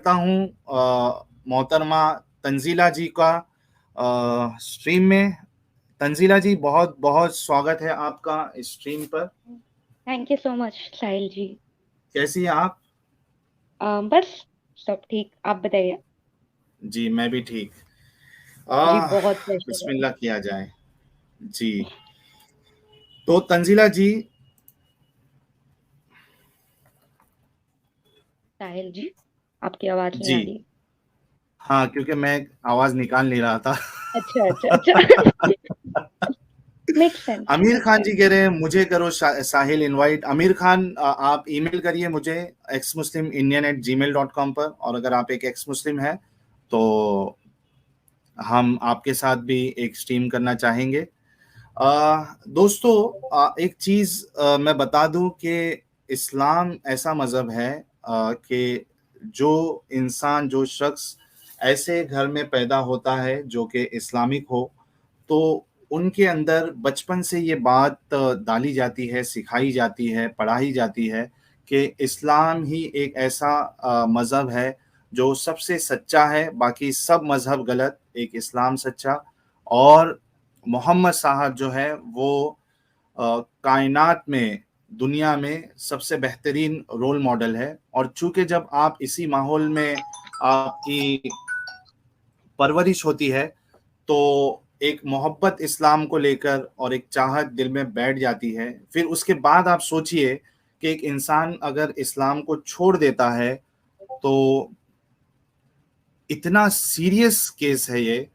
करता हूँ मोहतरमा तंजीला जी का स्ट्रीम में। तंजीला जी, बहुत बहुत स्वागत है आपका इस स्ट्रीम पर। थैंक यू सो मच साहिल जी। कैसी हैं आप? बस सब ठीक, आप बताइए। जी, मैं भी ठीक। जी आ, बहुत प्रेशर है। बिस्मिल्लाह किया जाए। जी, तो तंजीला जी। साहिल जी, आपकी आवाज नहीं जी, आ रही। हाँ, क्योंकि मैं आवाज निकाल नहीं रहा था। अच्छा अच्छा अच्छा। Make sense Aamir make Khan ji sense. कह रहे हैं मुझे करो साहिल इनवाइट। आमिर खान, आप ईमेल करिए मुझे xmuslimindian@gmail.com पर। और अगर आप एक एक्स मुस्लिम हैं तो हम आपके साथ भी एक स्ट्रीम करना चाहेंगे। दोस्तों, एक चीज मैं बता दूं कि इस्लाम ऐसा मजहब है कि जो इंसान, जो शख्स ऐसे घर में पैदा होता है जो कि इस्लामिक हो, तो उनके अंदर बचपन से ये बात डाली जाती है, सिखाई जाती है, पढ़ाई जाती है कि इस्लाम ही एक ऐसा मजहब है जो सबसे सच्चा है, बाकी सब मजहब गलत, एक इस्लाम सच्चा। और मोहम्मद साहब जो है वो कायनात में, दुनिया में सबसे बेहतरीन रोल मॉडल है। और चूंकि जब आप इसी माहौल में आपकी परवरिश होती है तो एक मोहब्बत इस्लाम को लेकर और एक चाहत दिल में बैठ जाती है। फिर उसके बाद आप सोचिए कि एक इंसान अगर इस्लाम को छोड़ देता है तो इतना सीरियस केस है ये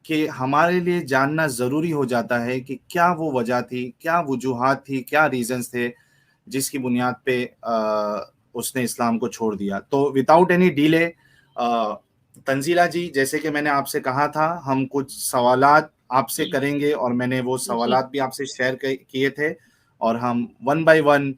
कि हमारे लिए जानना ज़रूरी हो जाता है कि क्या वो वजह थी, क्या वजूहात थी, क्या रीजंस थे जिसकी बुनियाद पे उसने इस्लाम को छोड़ दिया। तो विदाउट एनी डिले, तंजीला जी, जैसे कि मैंने आपसे कहा था, हम कुछ सवालात आपसे करेंगे और मैंने वो जी सवालात भी आपसे शेयर किए थे। और हम वन बाय वन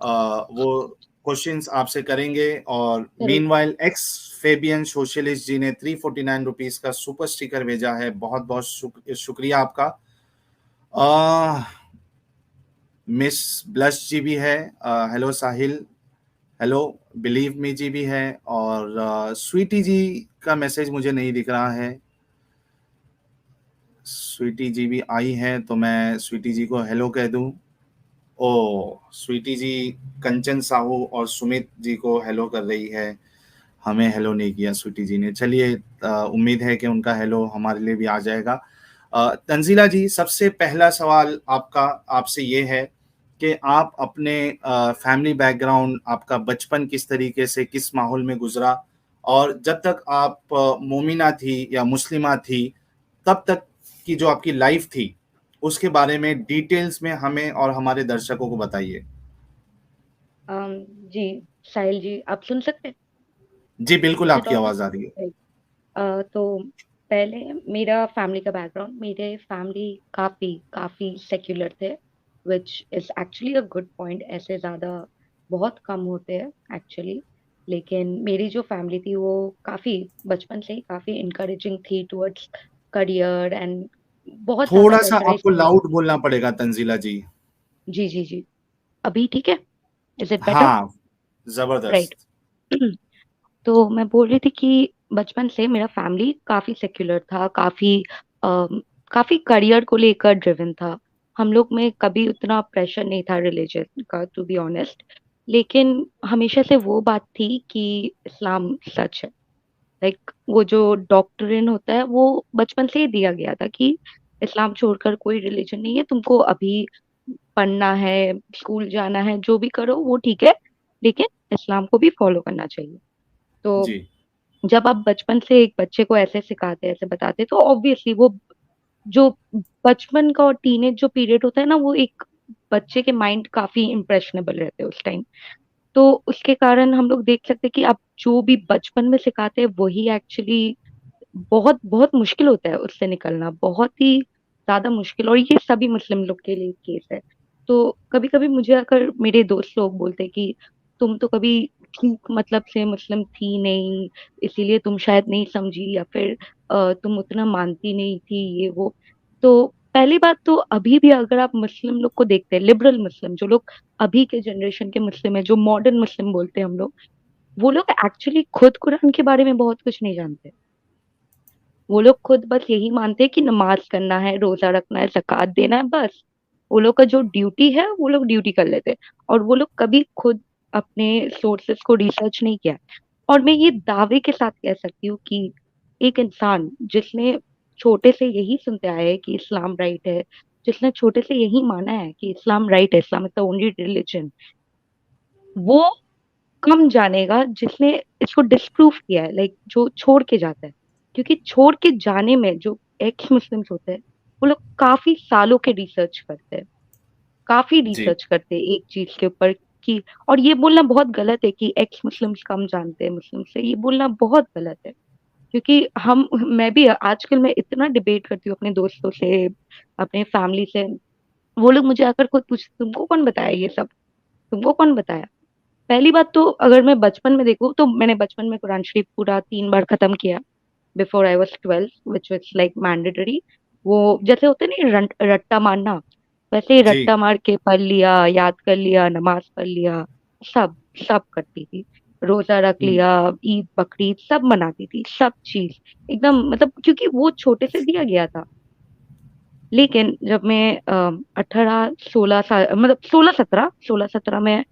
वो क्वेश्चंस आपसे करेंगे। और जरूर। मीनवाइल एक्स फेबियन सोशलिस्ट जी ने 349 रुपीज का सुपर स्टिकर भेजा है। बहुत बहुत शुक्रिया आपका। मिस ब्लश जी भी है। हेलो साहिल। हेलो बिलीव मी जी भी है। और स्वीटी जी का मैसेज मुझे नहीं दिख रहा है। स्वीटी जी भी आई है तो मैं स्वीटी जी को हेलो कह दूं। ओ, स्वीटी जी कंचन साहू और सुमित जी को हेलो कर रही है। हमें हेलो नहीं किया स्वीटी जी ने। चलिए, उम्मीद है कि उनका हेलो हमारे लिए भी आ जाएगा। तंजीला जी, सबसे पहला सवाल आपका, आपसे ये है कि आप अपने फैमिली बैकग्राउंड, आपका बचपन किस तरीके से, किस माहौल में गुजरा, और जब तक आप मोमिना थी या मुस्लिमा थी तब तक की जो आपकी लाइफ थी, उसके बारे में डिटेल्स में हमें और हमारे दर्शकों को बताइए। अम, जी साहिल जी, आप सुन सकते हैं? जी बिल्कुल, इज इट आपकी ऑल आवाज आ रही है। राइट? तो पहले मेरा फैमिली का बैकग्राउंड, मेरे फैमिली काफी काफी सेक्युलर थे, which is actually a good point. ऐसे ज्यादा बहुत कम होते हैं एक्चुअली। लेकिन मेरी जो फैमिली थी वो काफी बचपन से ही काफी इनकरेजिंग थी टुवर्ड्स करियर एंड बहुत ज्यादा थोड़ा सा प्रेशराइज आपको नहीं लाउड करते। बोलना पड़ेगा तंजीला जी। जी जी जी। अभी ठीक है? Is it better? हाँ, राइट। जबरदस्त। तो मैं बोल रही थी कि बचपन से मेरा फैमिली काफी सेक्युलर था, काफी करियर को लेकर ड्रिवन था। हम लोग में कभी उतना प्रेशर नहीं था रिलीजन का, टू बी ऑनेस्ट। लेकिन हमेशा से वो बात थी कि इस्लाम सच है। लाइक वो जो डॉक्ट्रिन होता है वो बचपन से ही दिया गया था कि इस्लाम छोड़कर कोई रिलीजन नहीं है। तुमको अभी पढ़ना है, स्कूल जाना है, जो भी करो वो ठीक है, लेकिन इस्लाम को भी फॉलो करना चाहिए। तो जी, जब आप बचपन से एक बच्चे को ऐसे सिखाते, ऐसे बताते, तो ऑब्वियसली वो जो बचपन का और टीनेज जो पीरियड होता है ना, वो एक बच्चे के माइंड काफी इम्प्रेशनेबल रहते हैं उस टाइम। तो उसके कारण हम लोग देख सकते हैं कि आप जो भी बचपन में सिखाते हैं वही एक्चुअली बहुत बहुत मुश्किल होता है उससे निकलना, बहुत ही ज्यादा मुश्किल। और ये सभी मुस्लिम लोग के लिए केस है। तो कभी कभी मुझे अगर मेरे दोस्त लोग बोलते हैं कि तुम तो कभी ठीक मतलब से मुस्लिम थी नहीं, इसीलिए तुम शायद नहीं समझी, या फिर तुम उतना मानती नहीं थी, ये वो। तो पहली बात तो अभी भी अगर आप मुस्लिम लोग को देखते हैं, लिबरल मुस्लिम जो लोग अभी के जनरेशन के मुस्लिम है, जो मॉडर्न मुस्लिम बोलते हैं हम लोग, वो लोग एक्चुअली खुद कुरान के बारे में बहुत कुछ नहीं जानते। वो लोग खुद बस यही मानते हैं कि नमाज करना है, रोजा रखना है, ज़कात देना है, बस। वो लोग का जो ड्यूटी है वो लोग ड्यूटी कर लेते हैं, और वो लोग कभी खुद अपने सोर्सेस को रिसर्च नहीं किया। और मैं ये दावे के साथ कह सकती हूँ कि एक इंसान जिसने छोटे से यही सुनते आए है कि इस्लाम राइट है, जिसने छोटे से यही माना है कि इस्लाम राइट है, Islam is the only religion, वो कम जानेगा जिसने इसको डिस्प्रूव किया है, लाइक जो छोड़ के जाता है। क्योंकि छोड़ के जाने में जो एक्स मुस्लिम्स होते हैं, वो लोग काफी सालों के रिसर्च करते हैं, काफी जी रिसर्च करते हैं एक चीज के ऊपर कि। और ये बोलना बहुत गलत है कि एक्स मुस्लिम्स कम जानते हैं मुस्लिम से, ये बोलना बहुत गलत है। क्योंकि हम मैं भी आजकल मैं इतना डिबेट करती हूँ अपने दोस्तों से, अपने फैमिली से। वो लोग मुझे आकर खुद पूछते, तुमको कौन बताया ये सब, तुमको कौन बताया। पहली बात तो अगर मैं बचपन में देखूँ तो मैंने बचपन में कुरान शरीफ पूरा 3 बार खत्म किया, before I was 12, which was like mandatory. वो जैसे होते नहीं रट्टा मारना, वैसे ही जी। रट्टा मार के पढ़ लिया, याद कर लिया, नमाज पढ़ लिया, सब सब करती थी। रोजा रख हम्म, लिया, ईद बकरीद सब मनाती थी, सब चीज एकदम, मतलब क्योंकि वो छोटे से दिया गया था। लेकिन जब मैं 18 16 साल, मतलब 16 17 में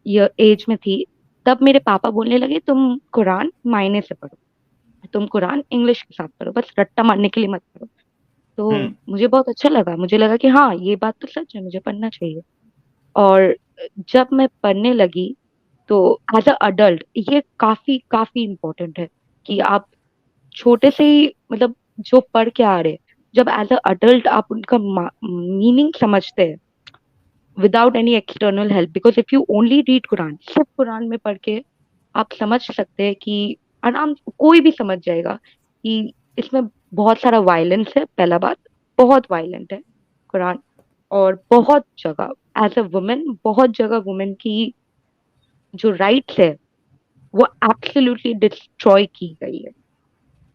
ये एज में थी, तब मेरे पापा बोलने लगे तुम कुरान मायने से पढ़ो, तुम कुरान इंग्लिश के साथ पढ़ो, बस रट्टा मारने के लिए मत पढ़ो। तो हम्म। मुझे बहुत अच्छा लगा, मुझे लगा कि हाँ ये बात तो सच है, मुझे पढ़ना चाहिए। और जब मैं पढ़ने लगी तो एज अ अडल्ट ये काफी काफी इम्पोर्टेंट है कि आप छोटे से ही, मतलब जो पढ़ के आ रहे हैं, जब एज अ अडल्ट आप उनका मीनिंग समझते हैं without any external help, because if you only read Quran, सिर्फ कुरान में पढ़ के आप समझ सकते हैं कि आराम कोई भी समझ जाएगा कि इसमें बहुत सारा वायलेंस है, पहला बात, बहुत वायलेंट है कुरान। और बहुत जगह एज अ वुमेन, बहुत जगह वुमेन की जो राइट्स है वो एब्सोल्युटली डिस्ट्रॉय की गई है।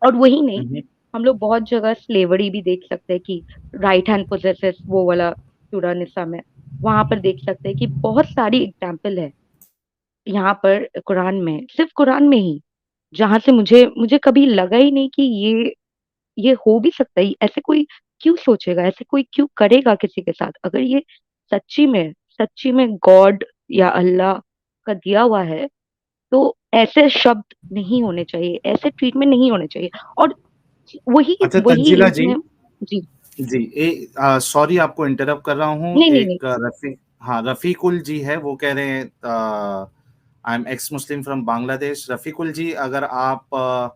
और वही नहीं, हम्म। हम लोग बहुत जगह स्लेवरी भी देख सकते हैं कि राइट हैंड पोजेसेस, वो वाला सूरह निसा में, वहां पर देख सकते हैं कि बहुत सारी एग्जाम्पल है यहाँ पर कुरान में, सिर्फ कुरान में ही, जहां से मुझे मुझे कभी लगा ही नहीं कि ये हो भी सकता है। ऐसे कोई क्यों सोचेगा, ऐसे कोई क्यों करेगा किसी के साथ, अगर ये सच्ची में गॉड या अल्लाह का दिया हुआ है, तो ऐसे शब्द नहीं होने चाहिए, ऐसे ट्रीटमेंट नहीं होने चाहिए। और वही अच्छा वही तंजीला जी। इसमें। जी। जी सॉरी आपको इंटरप्ट कर रहा हूँ। नहीं नहीं नहीं। एक रफी, हाँ रफीकुल जी है, वो कह रहे हैं I am ex Muslim from Bangladesh. Rafiqul ji, अगर आप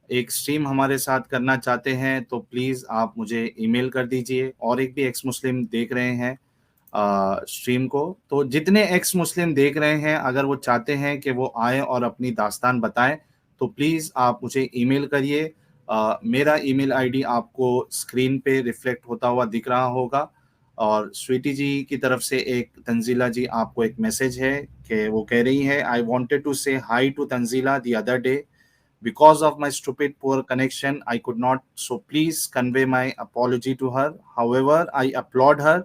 एक स्ट्रीम हमारे साथ करना चाहते हैं तो प्लीज़ आप मुझे ईमेल कर दीजिए। और एक भी एक्स मुस्लिम देख रहे हैं स्ट्रीम को, तो जितने एक्स मुस्लिम देख रहे हैं, अगर वो चाहते हैं कि वो आए और अपनी दास्तान बताएं, तो प्लीज़ आप मुझे ईमेल करिए। मेरा ईमेल आईडी आपको स्क्रीन पे रिफ्लेक्ट होता हुआ दिख रहा होगा। और स्वीटी जी की तरफ से एक, तंजीला जी आपको एक मैसेज है कि वो कह रही है, I wanted to say hi to Tanzila the other day, because of my stupid poor connection I could not, so please convey my apology to her. However, I applaud her,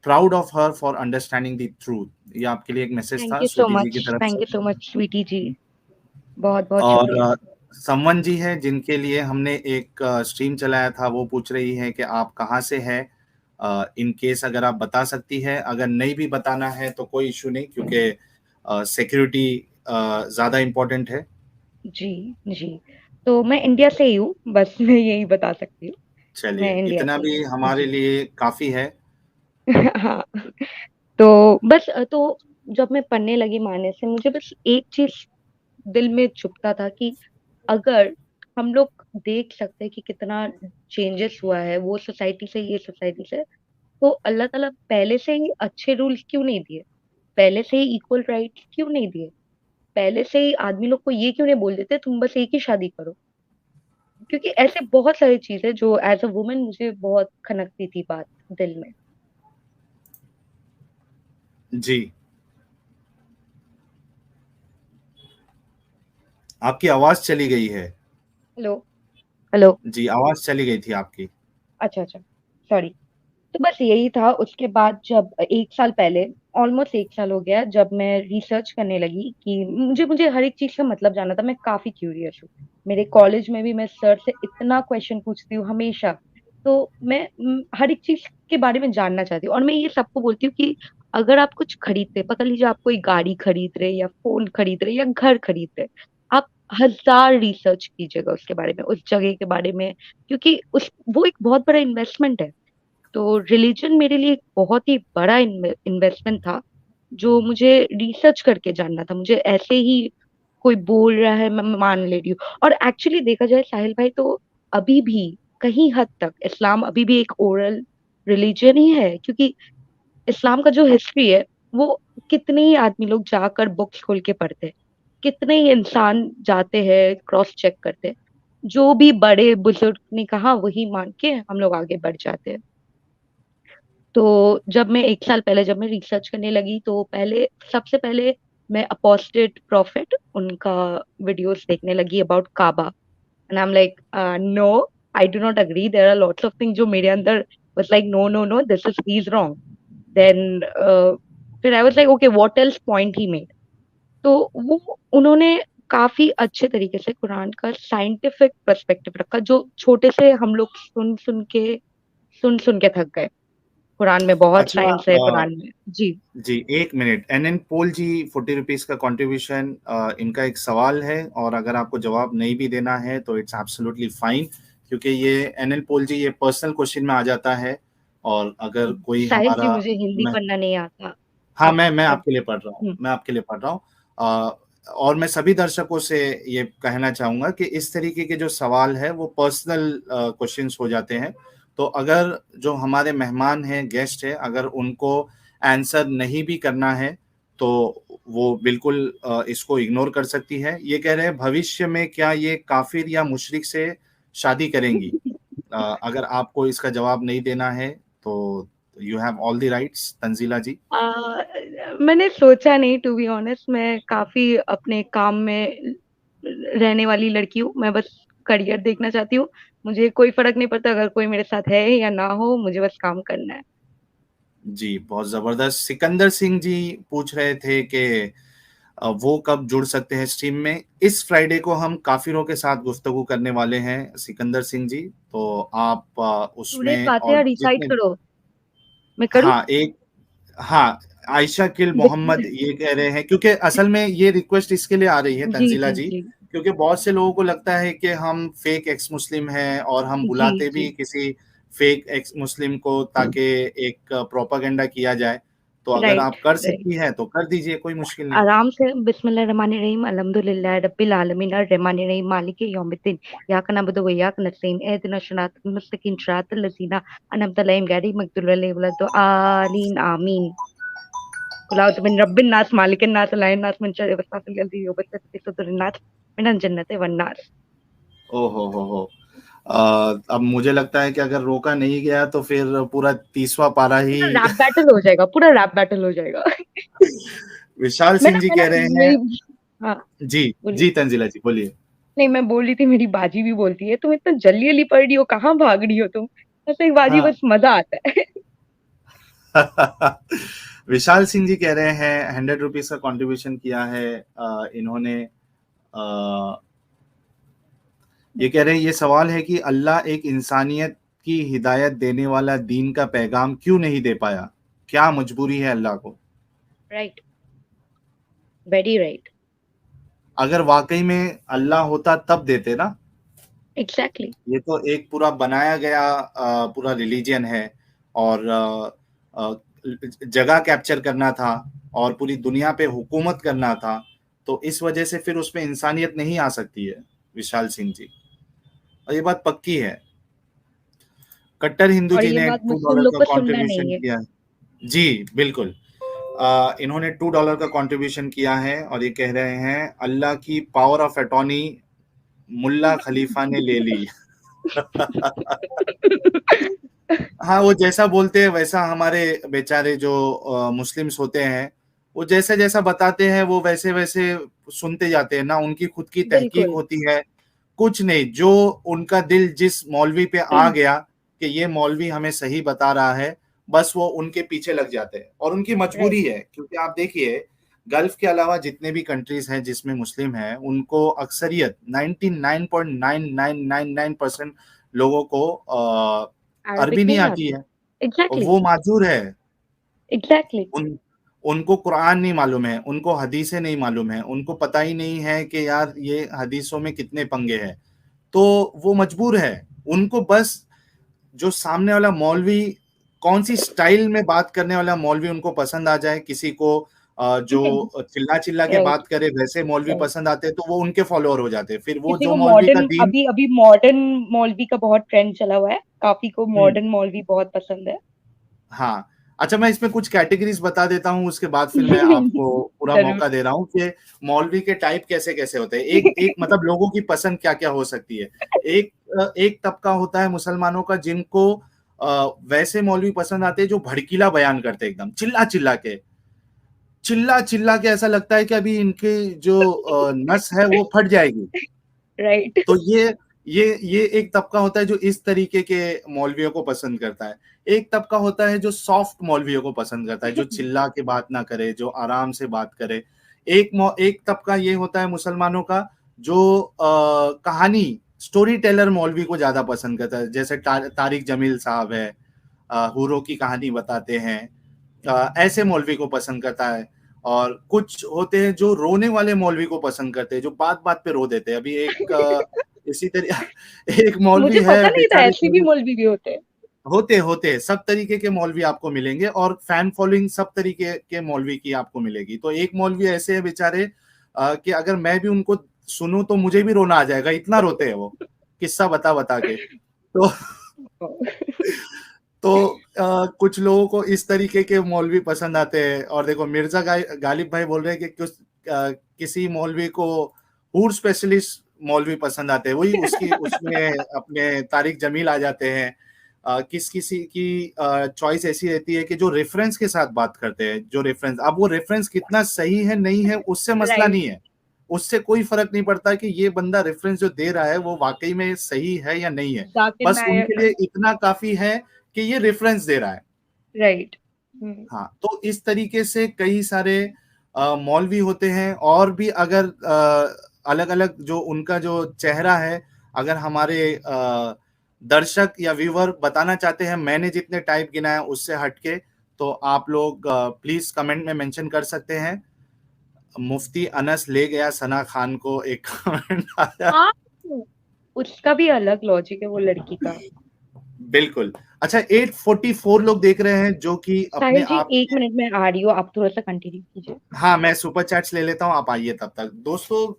proud of her for understanding the truth. ये आपके लिए एक message था स्वीटी जी की तरफ thank से। You so much Sweety जी, बहुत बहुत शुक्रिया। और समवन जी है जिनके लिए हमने एक स्ट्रीम चलाया था, वो पूछ रही है कि आप कहाँ से हैं। इन केस अगर आप बता सकती है, अगर नहीं भी बताना है तो कोई इशू नहीं, क्योंकि सिक्योरिटी ज़्यादा इम्पोर्टेंट है। जी जी। तो मैं इंडिया से ही हूँ, बस मैं यही बता सकती हूँ, मैं चलिए, इंडिया इतना से ही भी हूँ हमारे जी। लिए काफ़ी है। हाँ। तो बस तो जब मैं पढ़ने लगी मायने से, मुझे बस एक चीज दिल में चुभता था कि अगर हम लोग देख सकते हैं कि कितना चेंजेस हुआ है वो सोसाइटी से, ये सोसाइटी से, तो अल्लाह ताला पहले से ही अच्छे रूल्स क्यों नहीं दिए, पहले से ही इक्वल राइट्स क्यों नहीं दिए, पहले से ही आदमी लोग को ये क्यों नहीं बोल देते तुम बस एक ही शादी करो। क्योंकि ऐसे बहुत सारी चीजें जो एज अ वुमेन मुझे बहुत खनकती थी बात दिल में। जी, आपकी आवाज़ चली गई है। हेलो। हेलो। जी, आवाज़ चली गई थी आपकी। अच्छा अच्छा, सॉरी। तो बस यही था। उसके बाद जब 1 साल पहले ऑलमोस्ट 1 साल हो गया जब मैं रिसर्च करने लगी कि मुझे मुझे हर एक चीज का मतलब जानना था। मैं काफी क्यूरियस हूँ। मेरे कॉलेज में भी मैं सर से इतना क्वेश्चन पूछती हूँ हमेशा। तो मैं हर एक चीज के बारे में जानना चाहती हूँ। और मैं ये सबको बोलती हूँ कि अगर आप कुछ खरीदते, पकड़ लीजिए आप कोई गाड़ी खरीद रहे या फोन खरीद रहे या घर खरीद रहे, आप 1000 रिसर्च कीजिएगा उसके बारे में, उस जगह के बारे में, क्योंकि उस वो एक बहुत बड़ा इन्वेस्टमेंट है। तो रिलीजन मेरे लिए एक बहुत ही बड़ा इन्वेस्टमेंट था, जो मुझे रिसर्च करके जानना था। मुझे ऐसे ही कोई बोल रहा है मैं मान ले रही हूँ। और एक्चुअली देखा जाए साहिल भाई, तो अभी भी कहीं हद तक इस्लाम अभी भी एक ओरल रिलीजन ही है, क्योंकि इस्लाम का जो हिस्ट्री है वो कितने ही आदमी लोग जाकर बुक्स खोल के पढ़ते हैं, कितने ही इंसान जाते हैं क्रॉस चेक करते हैं, जो भी बड़े बुजुर्ग ने कहा वही मान के हम लोग आगे बढ़ जाते हैं। तो जब मैं 1 साल पहले जब मैं रिसर्च करने लगी, तो पहले सबसे पहले मैं अपोस्टेट प्रॉफिट उनका वीडियोस देखने लगी about Kaaba. And I am like, no, I do not agree, there are lots of things जो मेरे अंदर was like no no no, this is he is wrong. Then फिर I was like okay, what else point he made. तो वो उन्होंने काफी अच्छे तरीके से कुरान का साइंटिफिक पर्सपेक्टिव रखा, जो छोटे से हम लोग सुन सुन के थक गए। कुरान में बहुत अच्छा, साइंस है, कुरान में। जी। जी, 1 मिनट। एनएन पोल जी, 40 रुपीज का कंट्रीब्यूशन। इनका एक सवाल है, और अगर आपको जवाब नहीं भी देना है तो इट्स एब्सोल्युटली फाइन, क्योंकि ये एनएन पोल जी, ये पर्सनल क्वेश्चन में आ जाता है। और अगर कोई साहिल जी, हमारा, मुझे हिंदी पढ़ना नहीं आता। हाँ, आप मैं आप आपके लिए पढ़ रहा हूँ, मैं आपके लिए पढ़ रहा हूँ। और मैं सभी दर्शकों से ये कहना चाहूंगा कि इस तरीके के जो सवाल है वो पर्सनल क्वेश्चंस हो जाते हैं। तो अगर जो हमारे मेहमान हैं, गेस्ट हैं, अगर उनको आंसर नहीं भी करना है तो वो बिल्कुल इसको इग्नोर कर सकती है। ये कह रहे हैं, भविष्य में क्या ये काफिर या मुशरिक से शादी करेंगी? अगर आपको इसका जवाब नहीं देना है तो you have all the rights, Tanzila ji. मैंने सोचा नहीं, टू बी ऑनेस्ट। मैं काफी अपने काम में रहने वाली लड़की हूँ। मैं बस करियर देखना चाहती हूँ। मुझे कोई फर्क नहीं पड़ता अगर कोई मेरे साथ है या ना हो, मुझे बस काम करना है। जी, बहुत जबरदस्त। सिकंदर सिंह जी पूछ रहे थे कि वो कब जुड़ सकते हैं स्ट्रीम में। इस फ्राइडे को हम काफिरों के साथ गुफ्तगू करने वाले हैं, सिकंदर सिंह जी। तो आप सूरह उसमें, फातिहा और रिसाइट जितने, करो। मैं करूँ? हाँ, एक, हाँ, आयशा किल मोहम्मद बिस्मिल्लाह। ये कह रहे हैं, क्योंकि असल में ये रिक्वेस्ट इसके लिए आ रही है, जी तंजीला जी जी, जी। क्योंकि बहुत से लोगों को लगता है कि हम फेक एक्स मुस्लिम हैं, और हम जी बुलाते भी जी। किसी फेक एक्स मुस्लिम को ताकि एक प्रोपागेंडा किया जाए। तो अगर राइट आप कर राइट। सकती हैं तो कर दीजिए, कोई मुश्किल नहीं। आराम से। बिस्मिल्लाह रहमान रहीम, अल्हम्दुलिल्लाह रब्बिल आलमीन, अर्रहमान रहीम, मालिक यौमिद्दीन, इय्याका नअबुदु व इय्याका नस्तईन, इहदिना सिरातल मुस्तकीम, सिरातल लज़ीना अनअमता अलैहिम गैरिल मग़दूबि अलैहिम वलद्दालिन, आमीन। कुल औज़ु बिन रब्बिन नास, मालिकिन नास, इलाहिन नास, मिन शर्रिल वसवासिल लज़ी युवस्विसु फ़ी सुदूरिन नास, मिनल जन्नति वन नास। ओ हो। अब मुझे लगता है कि अगर रोका नहीं गया तो फिर पूरा 30वां पारा ही पूरा रैप बैटल हो जाएगा, पूरा रैप बैटल हो जाएगा। विशाल सिंह जी मैं ना कह रहे हैं। मेरी, हाँ, जी, बोलिए। जी, तंजीला जी बोलिए। नहीं, मैं बोल रही थी, मेरी बाजी भी बोलती है तुम इतना जल्दी जल्दी पढ़ रही हो, कहाँ भाग रही हो तुम। ऐसे एक बाजी, हाँ। बस मजा आता है। विशाल सिंह जी कह रहे हैं 100 रुपीज का कंट्रीब्यूशन किया है। इन्होंने, अ, ये कह रहे हैं, ये सवाल है कि अल्लाह एक इंसानियत की हिदायत देने वाला दीन का पैगाम क्यों नहीं दे पाया? क्या मजबूरी है अल्लाह को? राइट। Very right. अगर वाकई में अल्लाह होता तब देते ना। एग्जैक्टली। ये तो एक पूरा बनाया गया पूरा रिलीजन है, और जगह कैप्चर करना था, और पूरी दुनिया पे हुकूमत करना था। तो इस वजह से फिर उसमें इंसानियत नहीं आ सकती है, विशाल सिंह जी, और ये बात पक्की है। कट्टर हिंदू और जी ये ने बात टू मुस्लिम डॉलर लोग का को सुनना कंट्रीब्यूशन नहीं है। किया है। जी, बिल्कुल। इन्होंने $2 का कंट्रीब्यूशन किया है, और ये कह रहे हैं, अल्लाह की पावर ऑफ अटॉर्नी मुल्ला खलीफा ने ले ली। हाँ, वो जैसा बोलते हैं वैसा हमारे बेचारे जो मुस्लिम्स होते हैं, वो जैसा जैसा बताते हैं वो वैसे वैसे सुनते जाते हैं ना। उनकी खुद की तहकीक बिल्कुल। होती है, कुछ नहीं। जो उनका दिल जिस मौलवी पे आ गया कि ये मौलवी हमें सही बता रहा है, बस वो उनके पीछे लग जाते हैं, और उनकी राइट। मजबूरी है, क्योंकि आप देखिए गल्फ के अलावा जितने भी कंट्रीज हैं जिसमें मुस्लिम हैं, उनको अक्सरियत 99.9999% लोगों को अरबी अरबिक नहीं नहीं आती आती। है, और एग्जैक्टली। वो माजूर है। एग्जैक्टली। उन उनको कुरान नहीं मालूम है, उनको हदीसें नहीं मालूम है, उनको पता ही नहीं है कि यार ये हदीसों में कितने पंगे हैं। तो वो मजबूर है, उनको बस जो सामने वाला मौलवी कौन सी स्टाइल में बात करने वाला मौलवी उनको पसंद आ जाए, किसी को जो चिल्ला चिल्ला के राइट। बात करे वैसे मौलवी राइट। पसंद आते हैं, तो वो उनके फॉलोअर हो जाते हैं, फिर वो किसी जो को मौलवी का मॉडर्न, दीन। अभी अभी मॉडर्न मौलवी का बहुत ट्रेंड चला हुआ है, काफी को हम्म, मॉडर्न मौलवी बहुत पसंद है। हाँ। अच्छा, मैं इसमें कुछ कैटेगरीज बता देता हूँ, उसके बाद फिर मैं आपको पूरा जरूर। मौका दे रहा हूँ कि मौलवी के टाइप कैसे कैसे होते हैं, एक एक मतलब लोगों की पसंद क्या क्या हो सकती है। एक तबका होता है मुसलमानों का जिनको वैसे मौलवी पसंद आते हैं जो भड़कीला बयान करते हैं, एकदम चिल्ला चिल्ला के ऐसा लगता है कि अभी इनके जो नस है वो फट जाएगी। राइट। तो ये एक तबका होता है जो इस तरीके के मौलवियों को पसंद करता है। एक तबका होता है जो सॉफ्ट मौलवियों को पसंद करता है, जो चिल्ला के बात ना करे, जो आराम से बात करे। एक तबका ये होता है मुसलमानों का जो कहानी स्टोरी टेलर मौलवी को ज्यादा पसंद करता है, जैसे तारिक जमील साहब है, हूरों की कहानी बताते हैं, ऐसे मौलवी को पसंद करता है। और कुछ होते हैं जो रोने वाले मौलवी को पसंद करते हैं, जो बात बात पे रो देते हैं। अभी इसी तरह एक मौलवी मुझे है पता नहीं था बेचारे, ऐसे भी मौलवी भी होते हैं। होते सब तरीके के मौलवी आपको मिलेंगे, और फैन फॉलोइंग सब तरीके के मौलवी की आपको मिलेगी। तो एक मौलवी ऐसे है बेचारे कि अगर मैं भी उनको सुनूं तो मुझे भी रोना आ जाएगा, इतना रोते हैं वो, किस्सा बता बता के। तो तो कुछ लोगों को इस तरीके के मौलवी पसंद आते हैं। और देखो मिर्जा गालिब भाई बोल रहे हैं कि किसी मौलवी को हूर स्पेशलिस्ट मौलवी पसंद आते हैं, वही उसकी उसमें अपने तारिक जमील आ जाते हैं। किसी की चॉइस ऐसी रहती है कि जो रेफरेंस के साथ बात करते हैं, जो रेफरेंस, अब वो रेफरेंस कितना सही है नहीं है उससे मसला राइट। नहीं है, उससे कोई फर्क नहीं पड़ता कि ये बंदा रेफरेंस जो दे रहा है वो वाकई में सही है या नहीं है। जाकिर बस नायक। उनके लिए इतना काफी है कि ये रेफरेंस दे रहा है। राइट। हाँ, तो इस तरीके से कई सारे मौलवी होते हैं। और भी अगर अलग अलग जो उनका जो चेहरा है, अगर हमारे दर्शक या व्यूवर बताना चाहते हैं मैंने जितने टाइप गिनाया उससे हटके, तो आप लोग प्लीज कमेंट में मेंशन कर सकते हैं। मुफ्ती अनस ले गया सना खान को, एक कमेंट आया। हाँ, उसका भी अलग लॉजिक है वो लड़की का। बिल्कुल। अच्छा, 844 लोग देख रहे हैं जो कि अपने साहिल जी, आप। 1 मिनट में आ रही हूँ, आप थोड़ा सा कंटिन्यू कीजिए। हाँ, मैं सुपर चैट्स ले लेता हूँ, आप आइए तब तक। दोस्तों,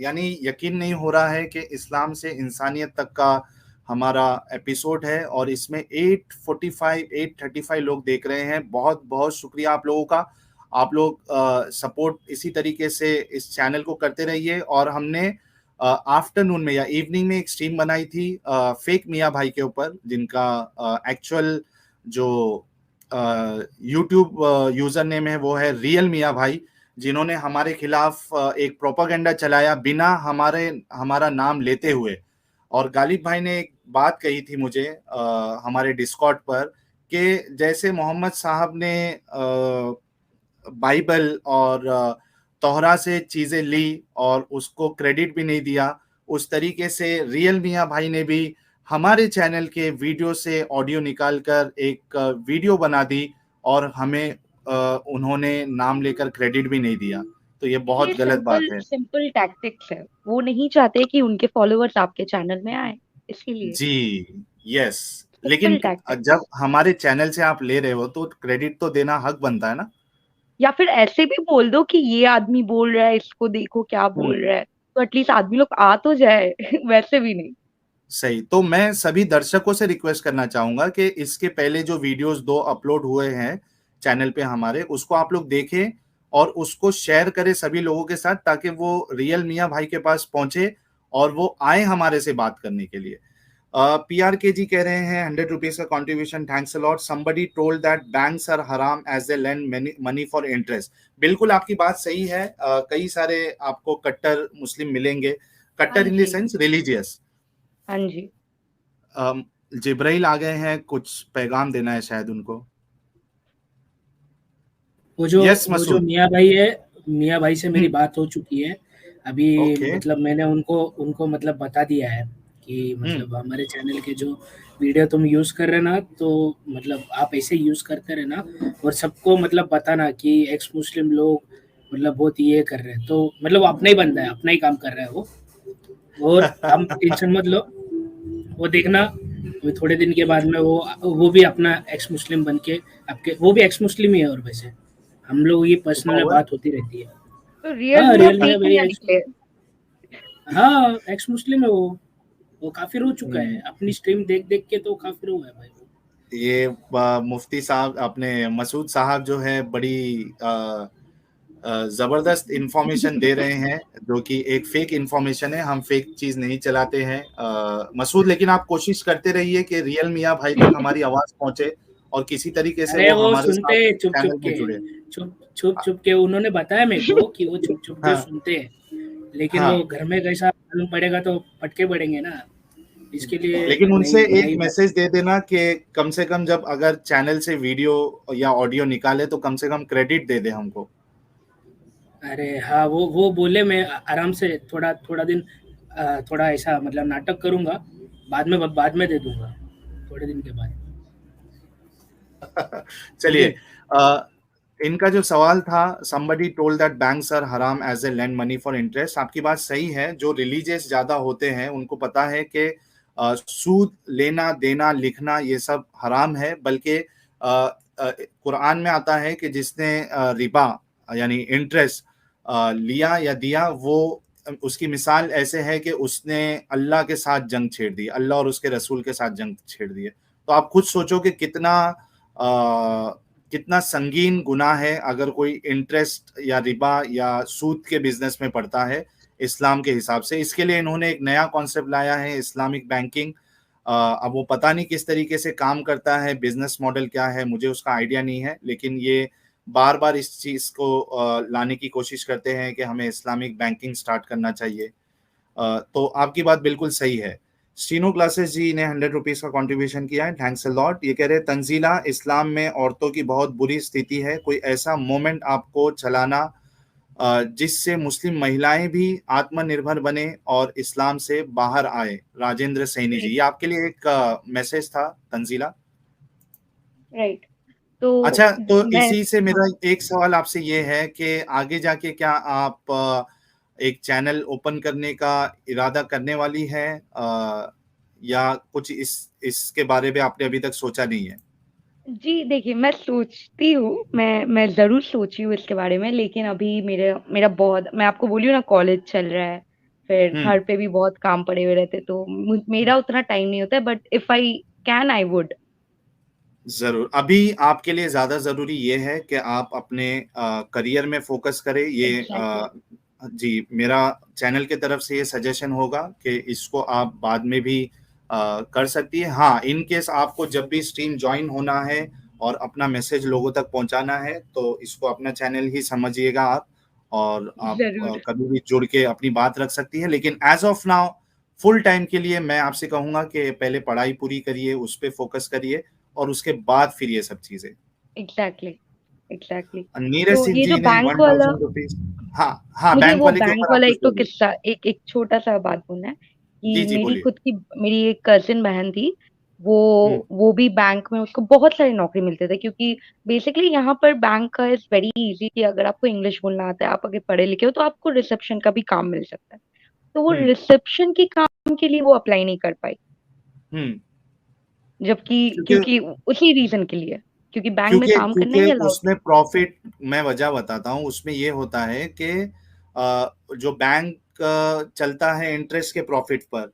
यानी यकीन नहीं हो रहा है कि इस्लाम से इंसानियत तक का हमारा एपिसोड है, और इसमें 845 835 लोग देख रहे हैं। बहुत बहुत शुक्रिया आप लोगों का। आप लोग सपोर्ट इसी तरीके से इस चैनल को करते रहिए। और हमने आफ्टरनून में या इवनिंग में एक स्ट्रीम बनाई थी फेक मियाँ भाई के ऊपर, जिनका एक्चुअल जो यूट्यूब यूजर नेम है वो है रियल मियाँ भाई, जिन्होंने हमारे खिलाफ एक प्रोपागेंडा चलाया बिना हमारा नाम लेते हुए। और गालिब भाई ने एक बात कही थी मुझे हमारे डिस्कॉर्ड पर, कि जैसे मोहम्मद साहब ने बाइबल और तोहरा से चीजें ली और उसको क्रेडिट भी नहीं दिया, उस तरीके से रियल मियाँ भाई ने भी हमारे चैनल के वीडियो से ऑडियो निकालकर एक वीडियो बना दी, और हमें उन्होंने नाम लेकर क्रेडिट भी नहीं दिया। तो ये ये बहुत गलत बात सिंपल है। सिंपल टैक्टिक्स है, वो नहीं चाहते कि उनके फॉलोअर्स आपके चैनल में आए, इसीलिए। जी, यस। सिंपल लेकिन जब टैक्टिक्स। हमारे चैनल से आप ले रहे हो तो क्रेडिट तो देना हक बनता है ना। या फिर ऐसे भी बोल दो कि ये आदमी बोल रहा है, इसको देखो क्या हम्म। बोल रहा है, तो एटलीस्ट आदमी लोग आ तो जाए। वैसे भी नहीं। सही। तो मैं सभी दर्शकों से रिक्वेस्ट करना चाहूंगा कि इसके पहले जो वीडियोस 2 अपलोड हुए हैं चैनल पे हमारे, उसको आप लोग देखें और उसको शेयर करें सभी लोगों के साथ, ताकि वो रियल मियाँ भाई के पास पहुंचे और वो आए हमारे से बात करने के लिए। पीआर के जी कह रहे हैं 100 रुपीज का contribution, thanks a lot. Somebody told that banks are हराम as they lend money for interest. बिल्कुल आपकी बात सही है। कई सारे आपको कट्टर मुस्लिम मिलेंगे, हाँ कट्टर इन द जी। Sense religious. हाँ जी। जिब्राइल आ गए हैं, कुछ पैगाम देना है शायद उनको। यस वो जो मसूद। मियाँ भाई से मेरी बात हो चुकी है। अभी ओके। मतलब मैंने उनको मतलब बता दिया है कि मतलब हमारे चैनल के जो वीडियो तुम यूज़ कर रहे ना, तो मतलब आप ऐसे यूज़ करते रहना और सबको मतलब बताना कि एक्स मुस्लिम लोग मतलब बहुत ये कर रहे हैं। तो मतलब वो अपना ही बंदा है, अपना ही काम कर रहा है वो। और हम टेंशन मत लो, वो देखना अभी थोड़े दिन के बाद में वो भी अपना एक्स मुस्लिम बन के आपके, वो भी एक्स मुस्लिम ही है। और वैसे हम लोग ये छुपा पर्सनल में हुआ है। बात होती रहती है। तो रियल हाँ में रियल फेक में भाई मियाँ एक्स, निकले। हाँ एक्स मुस्लिम है वो काफी रो चुका है हम्म, अपनी स्ट्रीम देख देख के, तो काफी रो है भाई वो। ये मुफ्ती साहब अपने मसूद साहब जो है बड़ी जबरदस्त इंफॉर्मेशन दे रहे हैं, जो कि एक फेक इंफॉर्मेशन है। हम फेक चीज नहीं चलाते हैं मसूद, लेकिन आप कोशिश करते रहिए कि रियल मियाँ भाई तक हमारी आवाज पहुंचे और किसी तरीके से अरे वो वो हमारे सुनते साथ हैं चुप चुप चैनल में के, जुड़े। उन्होंने बताया मेरे को कि वो चुप चुप के हाँ सुनते हैं, लेकिन वो हाँ। घर में कैसा मालूम पड़ेगा तो पटके पड़ेंगे ना, इसके लिए लेकिन उनसे नहीं एक नहीं मैसेज दे देना कि कम से कम जब अगर चैनल से वीडियो या ऑडियो निकाले तो कम से कम क्रेडिट दे दे हमको। अरे हाँ, वो बोले मैं आराम से थोड़ा थोड़ा दिन थोड़ा ऐसा मतलब नाटक करूंगा, बाद में दे दूंगा थोड़े दिन के बाद। ठीक चलिए, है। इनका जो सवाल था, somebody told that banks are haram as they lend money for interest। आपकी बात सही है। जो रिलीजियस ज्यादा होते हैं उनको पता है कि सूद लेना देना लिखना ये सब हराम है, बल्कि कुरान में आता है कि जिसने रिबा यानी इंटरेस्ट लिया या दिया, वो उसकी मिसाल ऐसे है कि उसने अल्लाह के साथ जंग छेड़ दी, अल्लाह और उसके रसूल के साथ जंग छेड़ दी है। तो आप खुद सोचो कि कितना संगीन गुनाह है अगर कोई इंटरेस्ट या रिबा या सूद के बिजनेस में पड़ता है इस्लाम के हिसाब से। इसके लिए इन्होंने एक नया कॉन्सेप्ट लाया है, इस्लामिक बैंकिंग। अब वो पता नहीं किस तरीके से काम करता है, बिजनेस मॉडल क्या है, मुझे उसका आइडिया नहीं है, लेकिन ये बार बार इस चीज को लाने की कोशिश करते हैं कि हमें इस्लामिक बैंकिंग स्टार्ट करना चाहिए। तो आपकी बात बिल्कुल सही है। स्टीनो क्लासेस जी ने 100 रुपीज का कंट्रीब्यूशन किया है, थैंक्स अ लॉट। ये कह रहे हैं तंजीला, इस्लाम में औरतों की बहुत बुरी स्थिति है, कोई ऐसा मोमेंट आपको चलाना जिससे मुस्लिम महिलाएं भी आत्मनिर्भर बने और इस्लाम से बाहर आए। राजेंद्र सैनी जी, राइट। ये आपके लिए एक मैसेज था तंजीला। राइट। तो अच्छा, तो मैं, इसी से मेरा हाँ, एक सवाल आपसे ये है कि आगे जाके क्या आप एक चैनल ओपन करने का इरादा करने वाली है, या कुछ इसके बारे में आपने अभी तक सोचा नहीं है? जी देखिए, मैं सोचती हूँ, मैं ज़रूर सोची हूँ इसके बारे में, लेकिन अभी मेरा बहुत, मैं आपको बोली हूँ ना, कॉलेज चल रहा है, फिर हम्म। घर पे भी बहुत काम पड़े हुए रहते, तो मेरा उतना टाइम नहीं होता है, but if I can I would. जरूर। अभी आपके लिए ज्यादा जरूरी ये है कि आप अपने करियर में फोकस करें। ये एग्जैक्टली। जी, मेरा चैनल की तरफ से ये सजेशन होगा कि इसको आप बाद में भी कर सकती है। हाँ, इन केस आपको जब भी स्ट्रीम ज्वाइन होना है और अपना मैसेज लोगों तक पहुंचाना है, तो इसको अपना चैनल ही समझिएगा आप, और आप जरूर। कभी भी जुड़ के अपनी बात रख सकती है। लेकिन as of now full time के लिए मैं आपसे कहूंगा कि पहले पढ़ाई पूरी करिए, उस पर फोकस करिए, और उसके बाद फिर ये सब चीजें। एग्जैक्टली। एग्जैक्टली। नीरज तो सिंह ये जो जी ने बैंक वाला, 1000 रुपीज। हाँ हाँ, मुझे बैंक वो वाले के बैंक ऊपर आप वाला कुछ एक तो बोलिए। किस्सा, एक एक छोटा सा बात बोलना है जी कि जी बोलिए। मेरी एक कजिन बहन थी, वो हम्म वो भी बैंक में, उसको बहुत सारी नौकरी मिलते थे, क्योंकि बेसिकली यहाँ पर बैंक का इज वेरी इजी कि अगर आपको इंग्लिश बोलना आता है, आप अगर पढ़े लिखे हो, तो आपको रिसेप्शन का भी काम मिल सकता है। तो वो हम्म रिसेप्शन के काम के लिए वो अप्लाई नहीं कर पाई, हम्म। जबकि क्योंकि क्योंकि उसी रीजन के लिए, क्योंकि बैंक में क्योंकि काम करना क्योंकि ही अलाउड उसमें प्रॉफिट, मैं वजह बताता हूँ, उसमें ये होता है कि जो बैंक चलता है इंटरेस्ट के प्रॉफिट पर,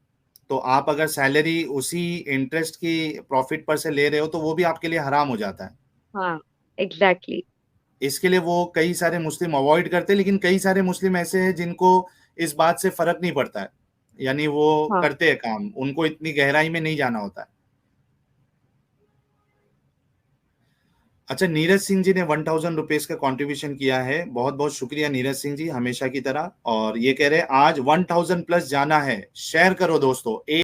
तो आप अगर सैलरी उसी इंटरेस्ट की प्रॉफिट पर से ले रहे हो तो वो भी आपके लिए हराम हो जाता है। नहीं। हाँ, एग्जैक्टली। इसके लिए वो कई सारे मुस्लिम अवॉइड करते हैं, लेकिन कई सारे मुस्लिम ऐसे हैं जिनको इस बात से फर्क नहीं पड़ता है, यानी वो हाँ। करते हैं काम, उनको इतनी गहराई में नहीं जाना होता है। अच्छा, नीरज सिंह जी ने 1000 रुपीज का कंट्रीब्यूशन किया है, बहुत बहुत शुक्रिया नीरज सिंह जी, हमेशा की तरह। और ये कह रहे हैं आज 1000 प्लस जाना है, शेयर करो दोस्तों।